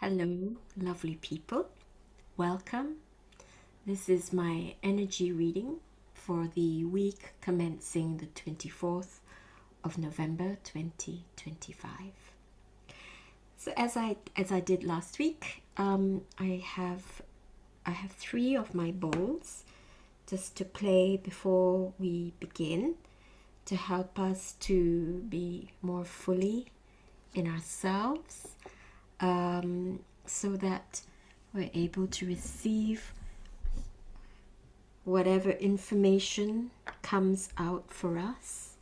Hello, lovely people. Welcome. This is my energy reading for the week commencing the 24th of November 2025. So as I did last week, I have three of my bowls just to play before we begin to help us to be more fully in ourselves. So that we're able to receive whatever information comes out for us.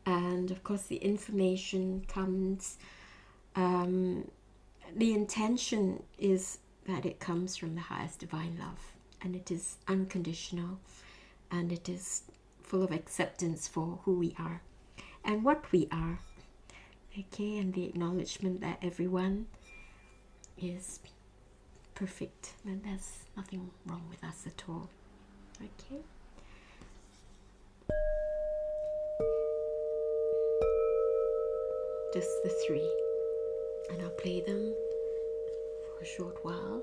And of course, the information comes, the intention is that it comes from the highest divine love, and it is unconditional, and it is full of acceptance for who we are and what we are. Okay, and the acknowledgement that everyone is perfect and there's nothing wrong with us at all. Okay, just the three, and I'll play them for a short while.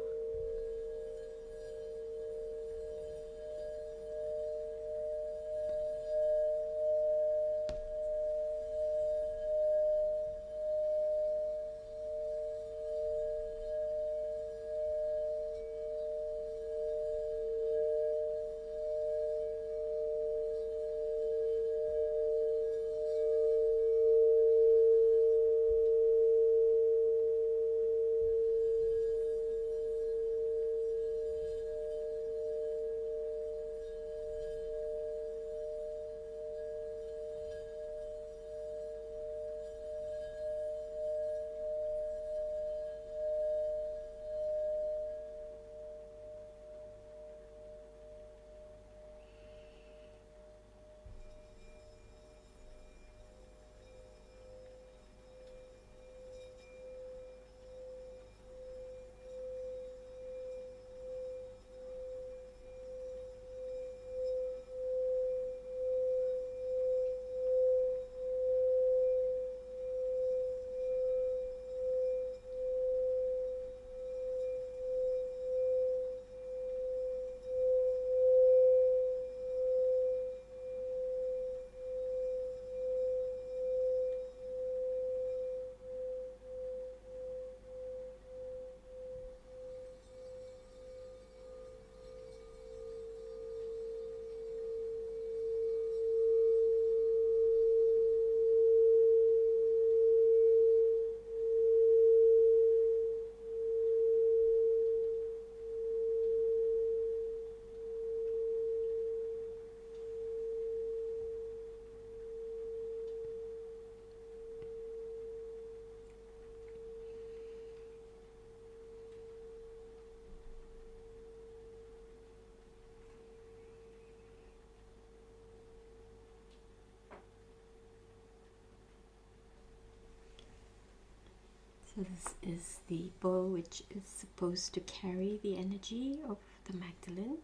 So this is the bowl which is supposed to carry the energy of the Magdalene.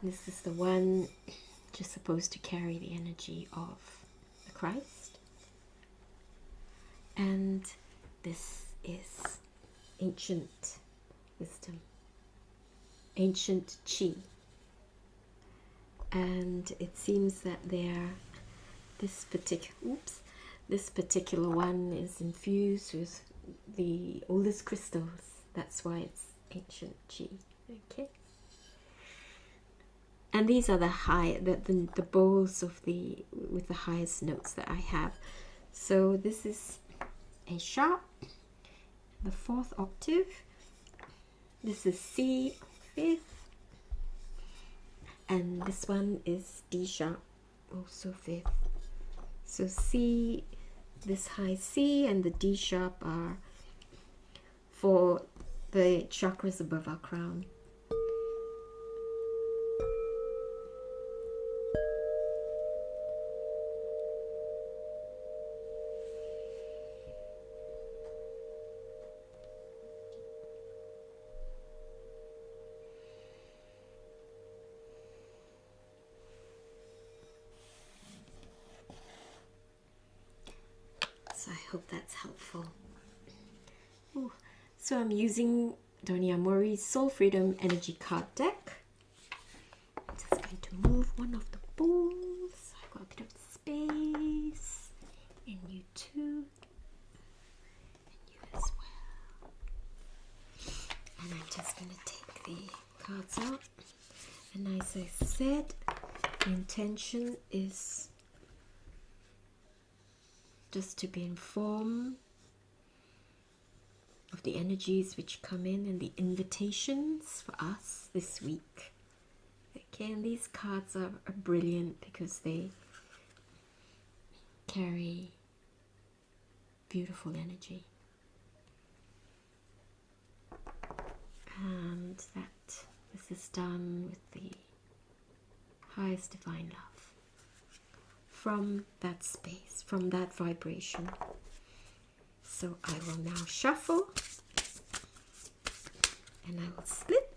This is the one which is supposed to carry the energy of the Christ. And this is ancient wisdom, ancient chi. And it seems that this particular one is infused with the oldest crystals. That's why it's ancient chi. Okay. And these are the bowls with the highest notes that I have. So this is A sharp, the fourth octave. This is C, fifth, and this one is D sharp, also fifth. So C, this high C and the D sharp are for the chakras above our crown. So I hope that's helpful. Ooh. So I'm using Donia Mori's Soul Freedom Energy card deck. I'm just going to move one of the balls. I've got a bit of space. And you too. And you as well. And I'm just going to take the cards out. And as I said, the intention is just to be informed of the energies which come in and the invitations for us this week. Okay, and these cards are brilliant because they carry beautiful energy. And this is done with the highest divine love from that space, from that vibration. So I will now shuffle and I will split,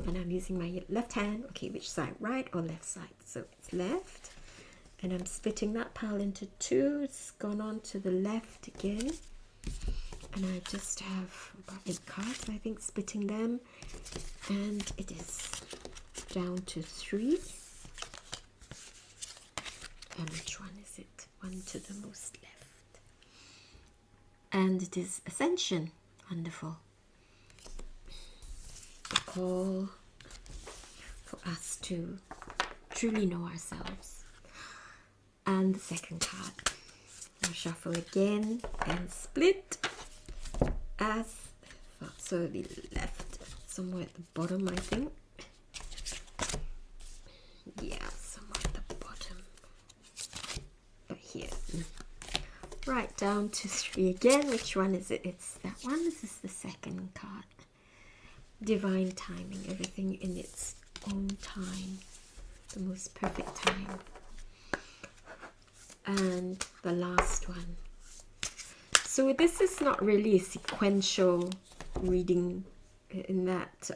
and I'm using my left hand. Okay, which side, right or left side? So it's left, and I'm splitting that pile into two. It's gone on to the left again, and I just have about 8 cards, I think, splitting them, and it is down to 3. And which one is it? One to the most left. And it is Ascension. Wonderful. A call for us to truly know ourselves. And the second card. I'll shuffle again and split as well. So the left, somewhere at the bottom, I think. Yeah, somewhere at the bottom. Here. Right, down to 3 again. Which one is it? It's that one. This is the second card. Divine timing. Everything in its own time. The most perfect time. And the last one. So this is not really a sequential reading in that,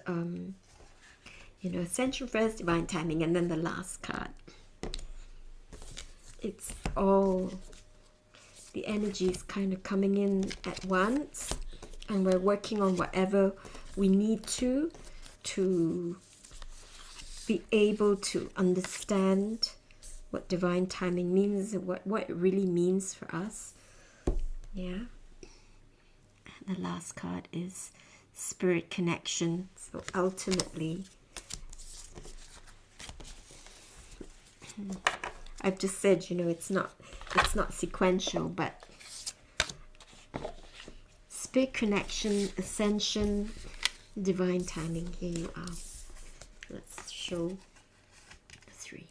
Ascension first, divine timing, and then the last card. It's all the energy is kind of coming in at once, and we're working on whatever we need to be able to understand what divine timing means, what it really means for us. Yeah. The last card is spirit connection. So ultimately, I've just said, it's not sequential, but spirit connection, ascension, divine timing. Here you are. Let's show the 3.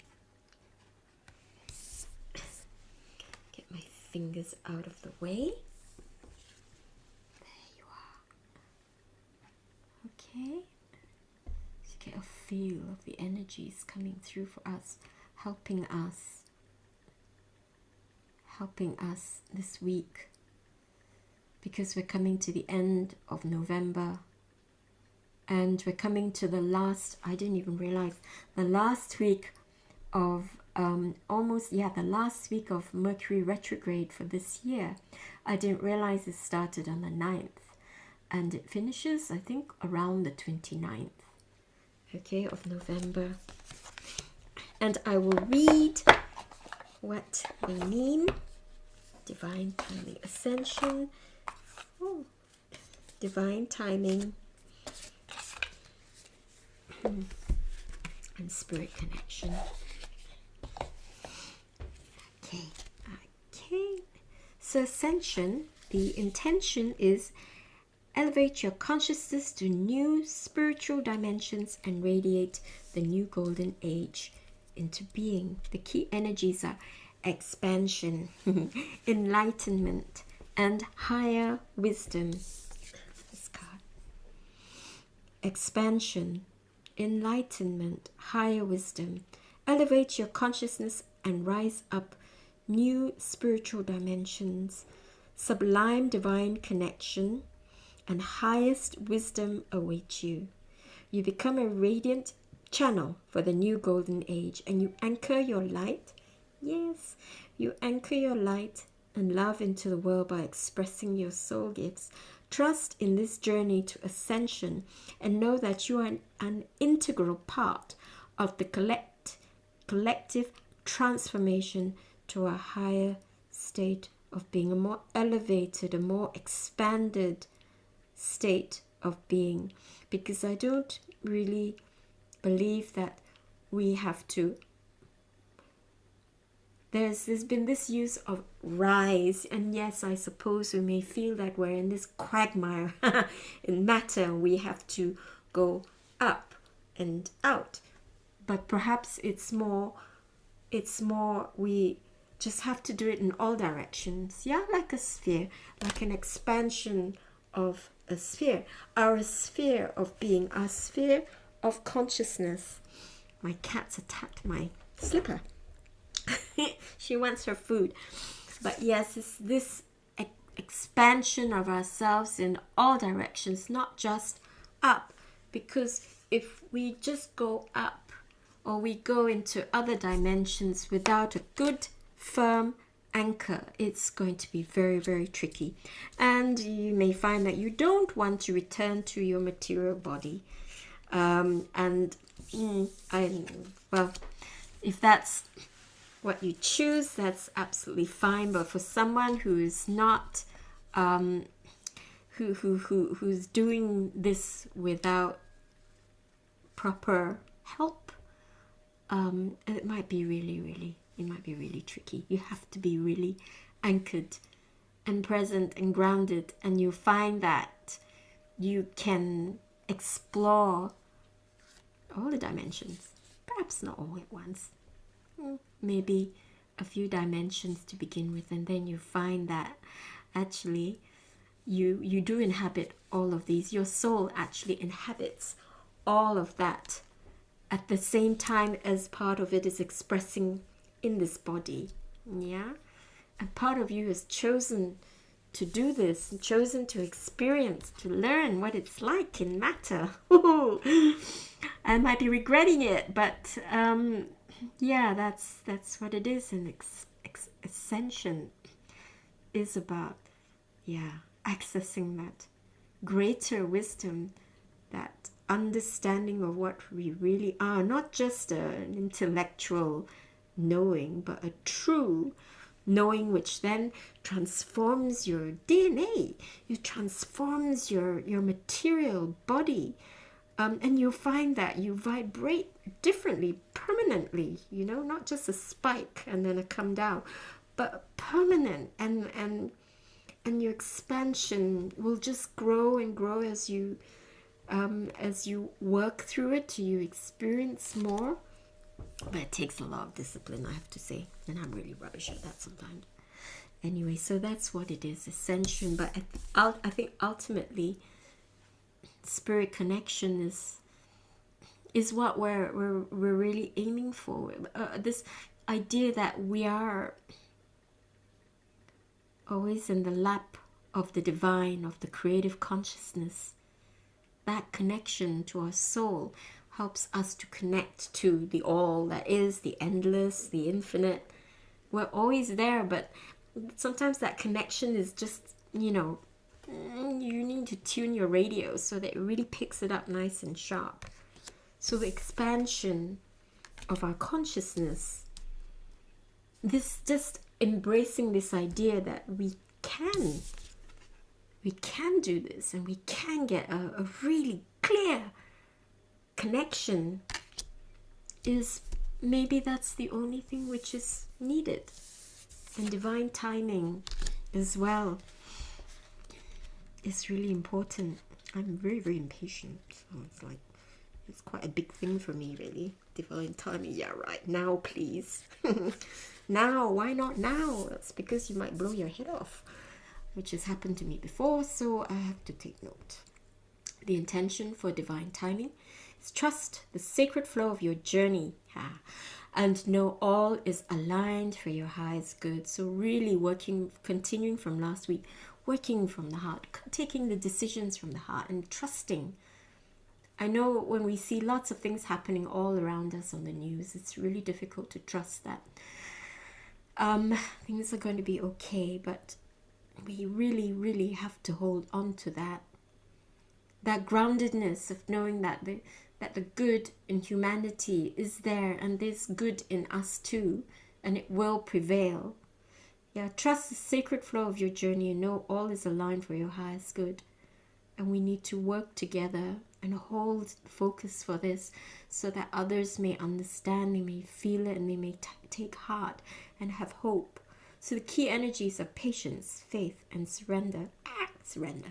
Get my fingers out of the way. There you are. Okay. So get a feel of the energies coming through for us, helping us this week, because we're coming to the end of November and we're coming to the last, I didn't even realize, the last week of the last week of Mercury retrograde for this year. I didn't realize it started on the 9th and it finishes, I think, around the 29th, okay, of November. And I will read what they mean. Divine timing, ascension, divine timing, and spirit connection. Okay. So ascension, the intention is elevate your consciousness to new spiritual dimensions and radiate the new golden age into being. The key energies are expansion, enlightenment, and higher wisdom. This card. Expansion, enlightenment, higher wisdom. Elevate your consciousness and rise up new spiritual dimensions. Sublime divine connection and highest wisdom await you. You become a radiant channel for the new golden age, and you anchor your light. Yes, you anchor your light and love into the world by expressing your soul gifts. Trust in this journey to ascension and know that you are an integral part of the collective transformation to a higher state of being, a more elevated, a more expanded state of being. Because I don't really believe that we have to. There's been this use of rise, and yes, I suppose we may feel that we're in this quagmire in matter. We have to go up and out, but perhaps it's more we just have to do it in all directions. Yeah, like a sphere, like an expansion of a sphere, our sphere of being, our sphere of consciousness. My cat's attacked my slipper. She wants her food. But yes, it's this expansion of ourselves in all directions, not just up. Because if we just go up, or we go into other dimensions without a good, firm anchor, it's going to be very, very tricky. And you may find that you don't want to return to your material body. Well, if that's what you choose, that's absolutely fine. But for someone who is not, who's doing this without proper help, it might be really tricky. You have to be really anchored and present and grounded, and you find that you can explore all the dimensions, perhaps not all at once, maybe a few dimensions to begin with, and then you find that actually you do inhabit all of these. Your soul actually inhabits all of that at the same time as part of it is expressing in this body. Yeah, and part of you has chosen to do this, and chosen to experience, to learn what it's like in matter. I might be regretting it, but yeah, that's what it is. And ascension is about, accessing that greater wisdom, that understanding of what we really are, not just an intellectual knowing, but a true knowing, which then transforms your DNA, it transforms your material body, and you'll find that you vibrate differently, permanently, not just a spike and then a come down, but permanent, and your expansion will just grow and grow as you work through it, till you experience more. But it takes a lot of discipline, I have to say, and I'm really rubbish at that sometimes. Anyway, so that's what it is, ascension. But I think ultimately, spirit connection is what we're really aiming for. This idea that we are always in the lap of the divine, of the creative consciousness. That connection to our soul helps us to connect to the all that is, the endless, the infinite. We're always there, but sometimes that connection is just, you need to tune your radio so that it really picks it up nice and sharp. So the expansion of our consciousness, this just embracing this idea that we can do this, and we can get a really clear connection, is maybe that's the only thing which is needed. And divine timing as well is really important. I'm very, very impatient, so it's quite a big thing for me, really. Divine timing, yeah, right, now please. Now, why not now? That's because you might blow your head off, which has happened to me before, so I have to take note. The intention for divine timing is trust the sacred flow of your journey, and know all is aligned for your highest good. So really continuing from last week, working from the heart, taking the decisions from the heart and trusting. I know when we see lots of things happening all around us on the news, it's really difficult to trust that Things are going to be okay, but we really, really have to hold on to that groundedness of knowing that the good in humanity is there, and there's good in us too, and it will prevail. Yeah, trust the sacred flow of your journey and know all is aligned for your highest good. And we need to work together and hold focus for this so that others may understand, they may feel it, and they may take heart and have hope. So the key energies are patience, faith, and surrender. Surrender.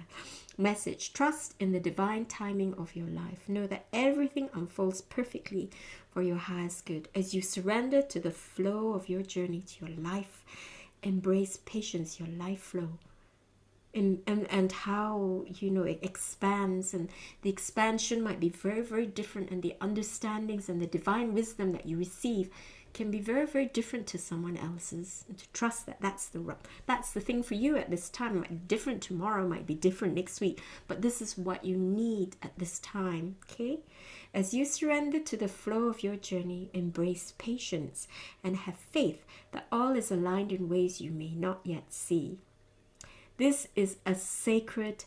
Message: trust in the divine timing of your life. Know that everything unfolds perfectly for your highest good. As you surrender to the flow of your journey, to your life, embrace patience, your life flow. And how, it expands, and the expansion might be very, very different, and the understandings and the divine wisdom that you receive can be very, very different to someone else's. And to trust that that's the thing for you at this time. It might be different tomorrow, might be different next week, but this is what you need at this time. Okay, as you surrender to the flow of your journey, embrace patience and have faith that all is aligned in ways you may not yet see. This is a sacred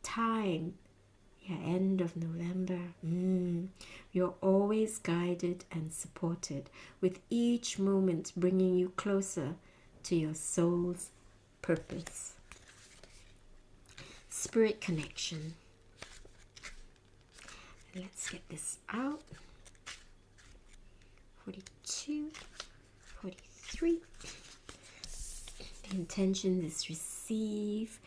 time. Yeah, end of November. You're always guided and supported, with each moment bringing you closer to your soul's purpose. Spirit connection. Let's get this out. 42, 43. The intention is receive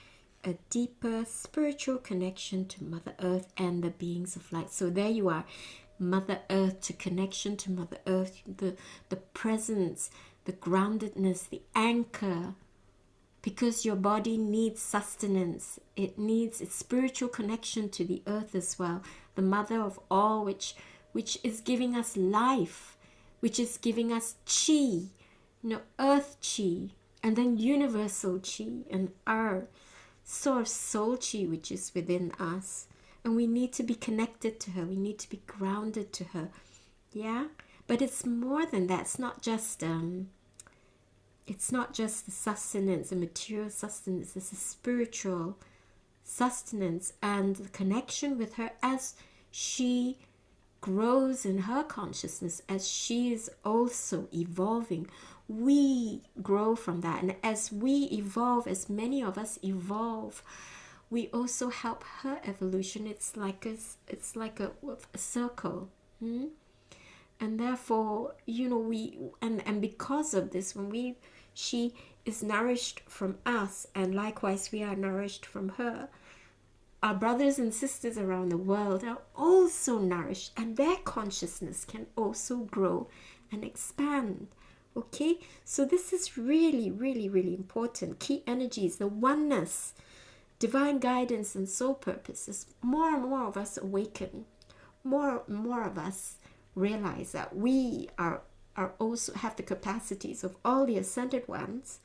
a deeper spiritual connection to Mother Earth and the beings of light. So there you are, Mother Earth, to connection to Mother Earth, the presence, the groundedness, the anchor, because your body needs sustenance. It needs its spiritual connection to the earth as well, the mother of all, which is giving us life, which is giving us chi, earth chi, and then universal chi, and our source soul chi, which is within us. And we need to be connected to her. We need to be grounded to her. Yeah, but it's more than that. It's not just the sustenance, the material sustenance. It's a spiritual sustenance and the connection with her as she grows in her consciousness, as she is also evolving. We grow from that, and as we evolve, as many of us evolve, we also help her evolution. It's like a circle, and therefore, we and because of this, she is nourished from us, and likewise we are nourished from her. Our brothers and sisters around the world are also nourished, and their consciousness can also grow and expand. Okay, so this is really, really, really important. Key energies, the oneness, divine guidance, and soul purpose. As more and more of us awaken, more and more of us realize that we are also have the capacities of all the ascended ones.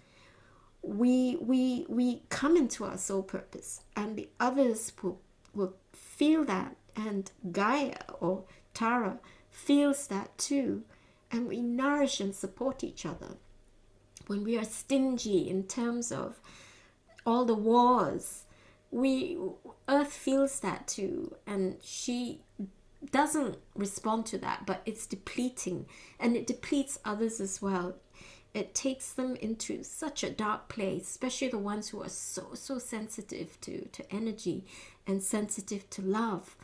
We come into our soul purpose, and the others will feel that, and Gaia or Tara feels that too, and we nourish and support each other. When we are stingy in terms of all the wars, Earth feels that too, and she doesn't respond to that, but it's depleting, and it depletes others as well. It takes them into such a dark place, especially the ones who are so sensitive to energy and sensitive to love.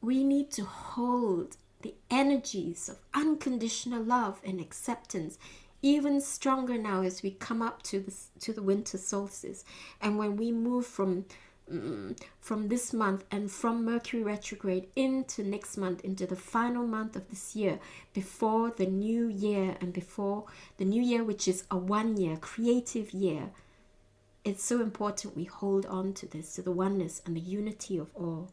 We need to hold the energies of unconditional love and acceptance even stronger now as we come up to the winter solstice, and when we move from this month and from Mercury retrograde into next month, into the final month of this year, before the new year, and before the new year, which is a 1 year creative year. It's so important we hold on to this, to the oneness and the unity of all.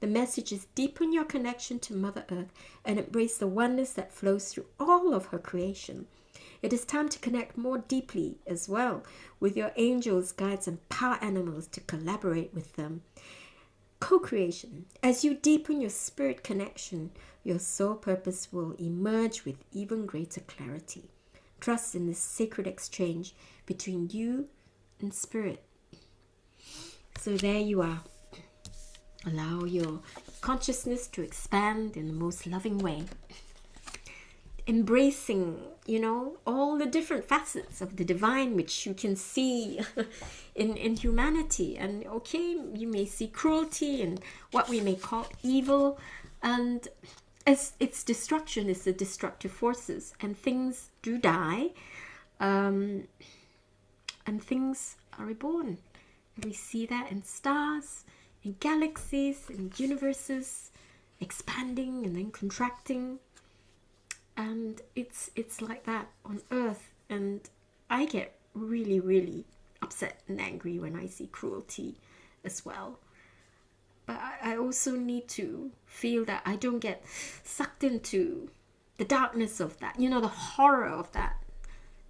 The message is: deepen your connection to Mother Earth and embrace the oneness that flows through all of her creation. It is time to connect more deeply as well with your angels, guides, and power animals, to collaborate with them. Co-creation. As you deepen your spirit connection, your soul purpose will emerge with even greater clarity. Trust in this sacred exchange between you and spirit. So there you are. Allow your consciousness to expand in the most loving way. Embracing, all the different facets of the divine which you can see in humanity. And okay, you may see cruelty and what we may call evil, and its destruction is the destructive forces, and things do die, and things are reborn. And we see that in stars, in galaxies, in universes, expanding and then contracting. And it's like that on Earth. And I get really, really upset and angry when I see cruelty as well. But I also need to feel that I don't get sucked into the darkness of that, the horror of that.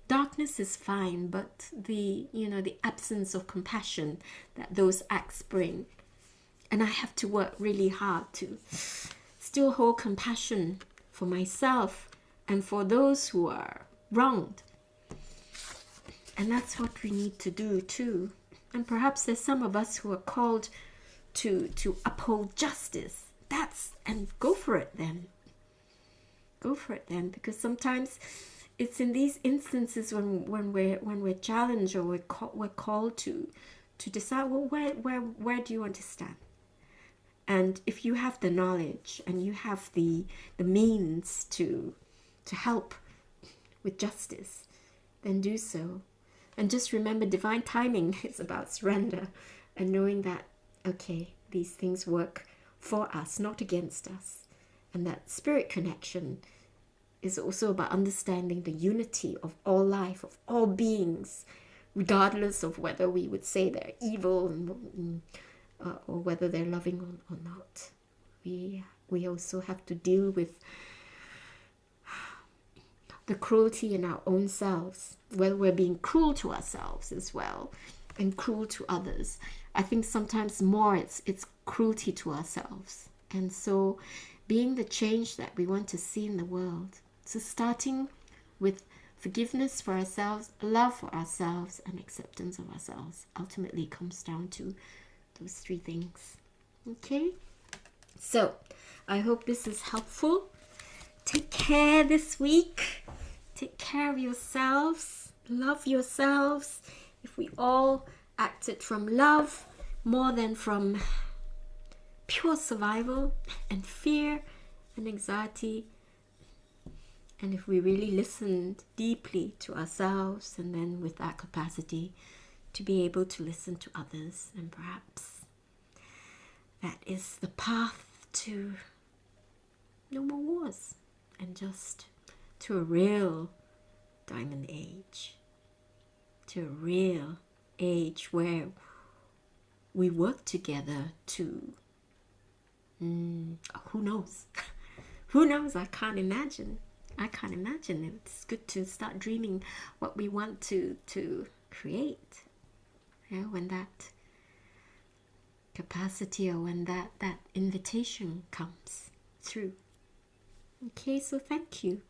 Darkness is fine, but the absence of compassion that those acts bring. And I have to work really hard to still hold compassion for myself and for those who are wronged. And that's what we need to do too. And perhaps there's some of us who are called to uphold justice. And go for it then. Go for it then, because sometimes it's in these instances when we're challenged, or we're called to decide, well, where do you want to stand? And if you have the knowledge and you have the means to help with justice, then do so. And just remember, divine timing is about surrender and knowing that, okay, these things work for us, not against us. And that spirit connection is also about understanding the unity of all life, of all beings, regardless of whether we would say they're evil or whether they're loving or not. We also have to deal with the cruelty in our own selves, whether we're being cruel to ourselves as well and cruel to others. I think sometimes more it's cruelty to ourselves. And so being the change that we want to see in the world. So starting with forgiveness for ourselves, love for ourselves, and acceptance of ourselves ultimately comes down to those three things. Okay? So I hope this is helpful. Take care this week. Take care of yourselves. Love yourselves. If we all acted from love more than from pure survival and fear and anxiety, and if we really listened deeply to ourselves, and then with that capacity to be able to listen to others, and perhaps that is the path to no more wars and just to a real diamond age, to a real age where we work together to, who knows? Who knows? I can't imagine. It's good to start dreaming what we want to create. When that capacity, or when that invitation comes through. Okay, so thank you.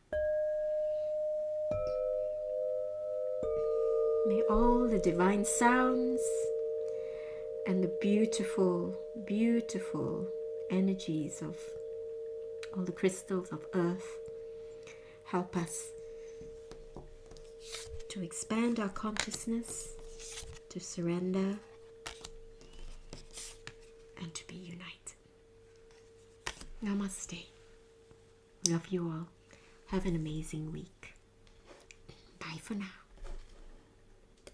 May all the divine sounds and the beautiful, beautiful energies of all the crystals of earth help us to expand our consciousness, to surrender, and to be united. Namaste. Love you all. Have an amazing week. Bye for now.